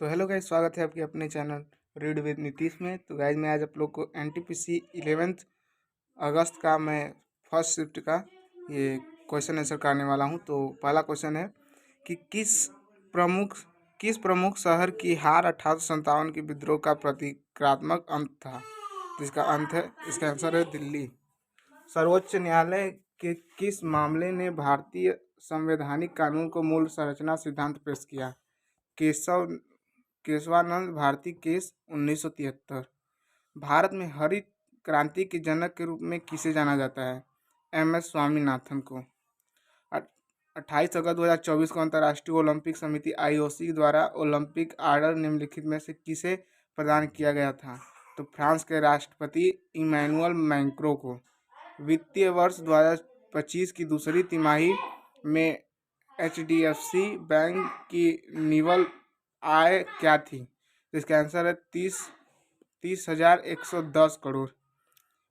तो hello guys, स्वागत है आपके अपने चैनल रीड विद नीतीश में। तो गाइस, मैं आज आप लोग को एनटीपीसी 11th अगस्त का मैं फर्स्ट शिफ्ट का ये क्वेश्चन आंसर करने वाला हूं। तो पहला क्वेश्चन है कि प्रमुख किस प्रमुख शहर की हार 1857 के विद्रोह का प्रतीकात्मक अंत था। तो इसका आंसर है दिल्ली। सर्वोच्च न्यायालय के किस मामले ने भारतीय संवैधानिक कानून को मूल संरचना सिद्धांत पेश किया। केशव केशवानंद भारती केस 1973। भारत में हरित क्रांति के जनक के रूप में किसे जाना जाता है। एम.एस. स्वामीनाथन को। 28 अगस्त 2024 को अंतर्राष्ट्रीय ओलंपिक समिति (IOC) द्वारा ओलंपिक ऑर्डर निम्नलिखित में से किसे प्रदान किया गया था। तो फ्रांस के राष्ट्रपति इमैनुअल मैक्रों को। वित्तीय वर्ष 2025 की दूसरी तिमाही में HDFC बैंक की निवल आय क्या थी। तो इसका आंसर है 30,110 करोड़।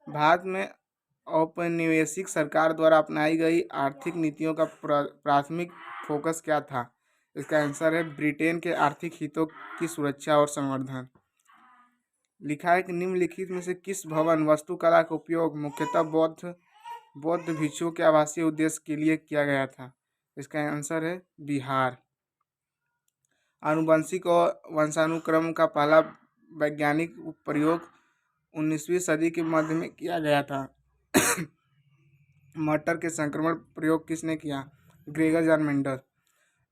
भारत में औपनिवेशिक सरकार द्वारा अपनाई गई आर्थिक नीतियों का प्राथमिक फोकस क्या था। इसका आंसर है ब्रिटेन के आर्थिक हितों की सुरक्षा और संवर्धन। लिखा है कि निम्नलिखित में से किस भवन वास्तुकला का उपयोग मुख्यतः बौद्ध भिक्षुओं के आवासीय उद्देश्य के लिए किया गया था। इसका आंसर है बिहार। आनुवंशिक और वंशानुक्रम का पहला वैज्ञानिक प्रयोग 19वीं सदी के मध्य में किया गया था। मटर के संक्रमण प्रयोग किसने किया। Gregor John Mendel.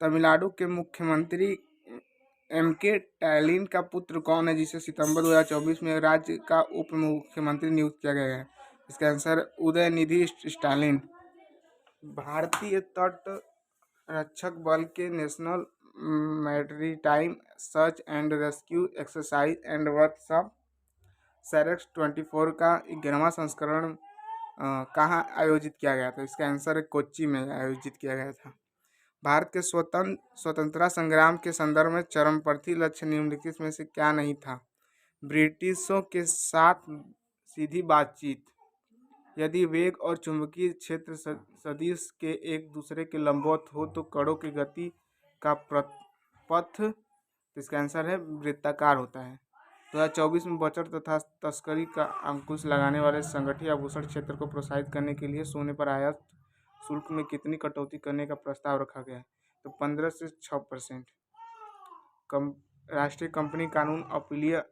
तमिलनाडु के मुख्यमंत्री M.K. स्टैलिन का पुत्र कौन है जिसे सितंबर 2024 में राज्य का उप मुख्यमंत्री नियुक्त किया गया है। इसका आंसर उदयनिधि स्टालिन। भारतीय तट रक्षक बल के national maritime search and rescue exercise and workshop SAREX 24 का 11वां संस्करण कहाँ आयोजित किया गया था। इसका आंसर है कोच्चि में आयोजित किया गया था। भारत के स्वतंत्रता संग्राम के संदर्भ में चरमपंथी लक्ष्य निम्नलिखित में से क्या नहीं था। ब्रिटिशों के साथ सीधी बातचीत। यदि वेग और चुंबकीय क्षेत्र सदिश के एक दूसरे के लंबवत हो तो कणों की गति का पथ, इसका आंसर है वृत्ताकार होता है। 2024 में बचत तथा तस्करी का अंकुश लगाने वाले संगठित आभूषण क्षेत्र को प्रोत्साहित करने के लिए सोने पर आयात शुल्क में कितनी कटौती करने का प्रस्ताव रखा गया है। तो 15 से 6%। राष्ट्रीय कंपनी कानून अपीलीय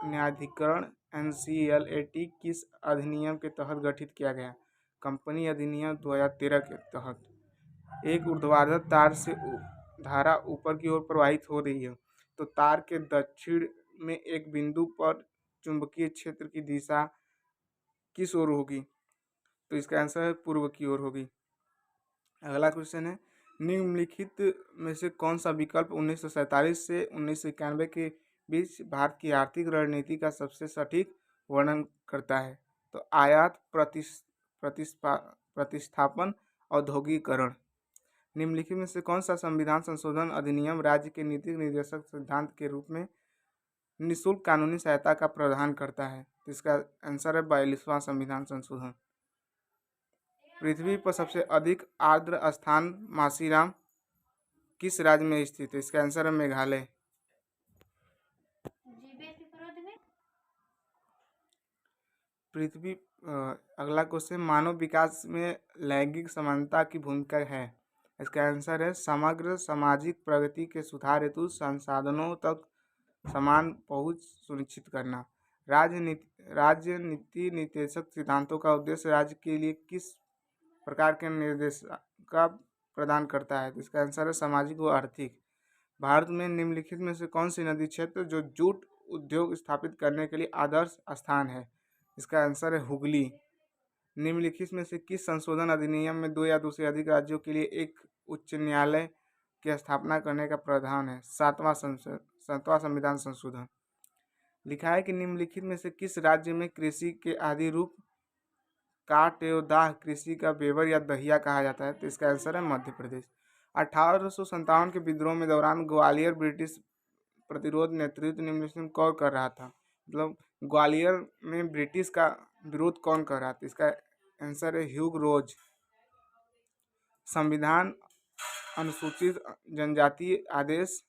न्यायाधिकरण NCLAT किस अधिनियम के तहत गठित किया गया। कंपनी अधिनियम 2013 के तहत। एक ऊर्ध्वाधर तार से धारा ऊपर की ओर प्रवाहित हो रही है तो तार के दक्षिण में एक बिंदु पर चुंबकीय क्षेत्र की दिशा किस ओर होगी। तो इसका आंसर है पूर्व की ओर होगी। अगला क्वेश्चन है निम्नलिखित में से कौन सा विकल्प 1947 से 1991 के बीच भारत की आर्थिक रणनीति का सबसे सटीक वर्णन करता है। तो आयात प्रतिस्थापन औद्योगिकरण। निम्नलिखित में से कौन सा संविधान संशोधन अधिनियम राज्य के नीति निर्देशक सिद्धांत के रूप में निःशुल्क कानूनी सहायता का प्रावधान करता है। इसका आंसर है 42वां संविधान संशोधन। पृथ्वी पर सबसे अधिक आर्द्र स्थान मासीराम किस राज्य में स्थित है। इसका आंसर है मेघालय। पृथ्वी अगला क्वेश्चन मानव विकास में लैंगिक समानता की भूमिका है। इसका आंसर है समग्र सामाजिक प्रगति के सुधार हेतु संसाधनों तक समान पहुंच सुनिश्चित करना। राज्य नीति निर्देशक सिद्धांतों का उद्देश्य राज्य के लिए किस प्रकार के निर्देश का प्रदान करता है। इसका आंसर है सामाजिक व आर्थिक। भारत में निम्नलिखित में से कौन सी नदी क्षेत्र जो जूट उद्योग स्थापित करने के लिए आदर्श स्थान है। इसका आंसर है हुगली। निम्नलिखित में से किस संशोधन अधिनियम में 2 या 2 से अधिक राज्यों के लिए एक उच्च न्यायालय की स्थापना करने का प्रावधान है। 7वां संविधान संशोधन। लिखा है कि निम्नलिखित में से किस राज्य में कृषि के आदि रूप काट एवं दाह कृषि का बेवर या दहिया कहा जाता है। तो इसका आंसर है मध्य प्रदेश। 1857 के विद्रोह में दौरान ग्वालियर ब्रिटिश प्रतिरोध नेतृत्व निम्नलिखित कौन कर रहा था। मतलब ग्वालियर में ब्रिटिश का विरोध कौन कर रहा था। इसका आंसर है ह्यूग रोज। संविधान अनुसूचित जनजाति आदेश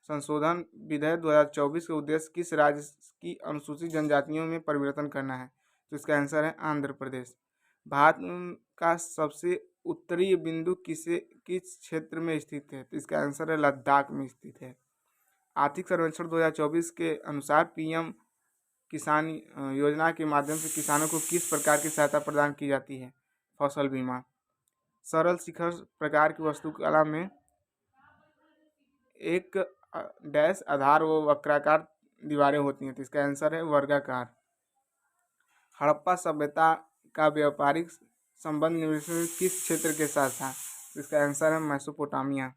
संशोधन विधेयक 2024 का उद्देश्य किस राज्य की अनुसूचित जनजातियों में परिवर्तन करना है? तो इसका आंसर है आंध्र प्रदेश। भारत का सबसे उत्तरी बिंदु किस क्षेत्र में स्थित है? तो इसका आंसर है लद्दाख में स्थित है। आर्थिक सर्वेक्षण 2024 के अनुसार पीएम किसान योजना के माध्यम से किसानों को किस प्रकार की सहायता प्रदान की जाती है? फसल बीमा। सरल शिखर प्रकार की वास्तुकला में एक डैश आधार व वक्राकार दीवारें होती हैं, तो इसका आंसर है वर्गाकार। हड़प्पा सभ्यता का व्यापारिक संबंध निम्नलिखित में किस क्षेत्र के साथ था? तो इसका आंसर है मेसोपोटामिया।